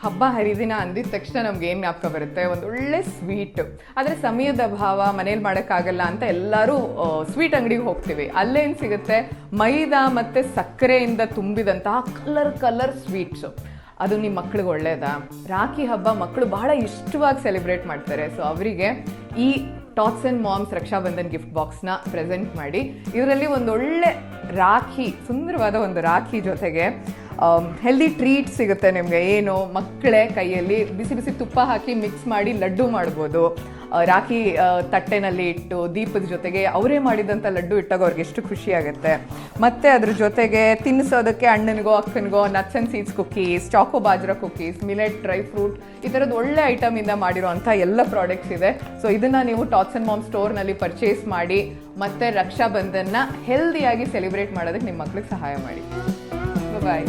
ಹಬ್ಬ ಹರಿದಿನ ಅಂದಿದ ತಕ್ಷಣ ನಮ್ಗೆ ಏನು ಜ್ಞಾಪಕ ಬರುತ್ತೆ, ಒಂದು ಒಳ್ಳೆ ಸ್ವೀಟ್. ಆದರೆ ಸಮಯದ ಅಭಾವ, ಮನೇಲಿ ಮಾಡೋಕ್ಕಾಗಲ್ಲ ಅಂತ ಎಲ್ಲರೂ ಸ್ವೀಟ್ ಅಂಗಡಿಗೆ ಹೋಗ್ತೀವಿ. ಅಲ್ಲೇನು ಸಿಗುತ್ತೆ, ಮೈದಾ ಮತ್ತು ಸಕ್ಕರೆಯಿಂದ ತುಂಬಿದಂತಹ ಕಲರ್ ಸ್ವೀಟ್ಸು. ಅದು ನಿಮ್ಮ ಮಕ್ಳಿಗೆ ಒಳ್ಳೇದಾ? ರಾಖಿ ಹಬ್ಬ ಮಕ್ಕಳು ಬಹಳ ಇಷ್ಟವಾಗಿ ಸೆಲೆಬ್ರೇಟ್ ಮಾಡ್ತಾರೆ. ಸೊ ಅವರಿಗೆ ಈ tots and moms Rakshabandhan gift ಬಾಕ್ಸ್ನ ಪ್ರೆಸೆಂಟ್ ಮಾಡಿ. ಇದರಲ್ಲಿ ಒಂದೊಳ್ಳೆ ರಾಖಿ, ಸುಂದರವಾದ ಒಂದು ರಾಖಿ ಜೊತೆಗೆ ಹೆಲ್ದಿ ಟ್ರೀಟ್ ಸಿಗುತ್ತೆ ನಿಮಗೆ. ಏನು, ಮಕ್ಕಳೇ ಕೈಯಲ್ಲಿ ಬಿಸಿ ಬಿಸಿ ತುಪ್ಪ ಹಾಕಿ ಮಿಕ್ಸ್ ಮಾಡಿ ಲಡ್ಡು ಮಾಡ್ಬೋದು. ರಾಖಿ ತಟ್ಟೆನಲ್ಲಿ ಇಟ್ಟು ದೀಪದ ಜೊತೆಗೆ ಅವರೇ ಮಾಡಿದಂಥ ಲಡ್ಡು ಇಟ್ಟಾಗ ಅವ್ರಿಗೆ ಎಷ್ಟು ಖುಷಿ ಆಗುತ್ತೆ. ಮತ್ತು ಅದ್ರ ಜೊತೆಗೆ ತಿನ್ನಿಸೋದಕ್ಕೆ ಅಣ್ಣನಿಗೋ ಅಕ್ಕನಿಗೋ nuts and seeds cookies, choco bajra cookies, millet, dry fruit, ಈ ಥರದ್ದು ಒಳ್ಳೆ ಐಟಮಿಂದ ಮಾಡಿರೋವಂಥ ಎಲ್ಲ ಪ್ರಾಡಕ್ಟ್ಸ್ ಇದೆ. ಸೊ ಇದನ್ನು ನೀವು ಟಾಟ್ಸ್ ಆ್ಯಂಡ್ ಮಾಮ್ ಸ್ಟೋರ್ನಲ್ಲಿ ಪರ್ಚೇಸ್ ಮಾಡಿ ಮತ್ತು ರಕ್ಷಾಬಂಧನ್ನ ಹೆಲ್ದಿಯಾಗಿ ಸೆಲೆಬ್ರೇಟ್ ಮಾಡೋದಕ್ಕೆ ನಿಮ್ಮ ಮಕ್ಳಿಗೆ ಸಹಾಯ ಮಾಡಿ. ಬಾಯ್.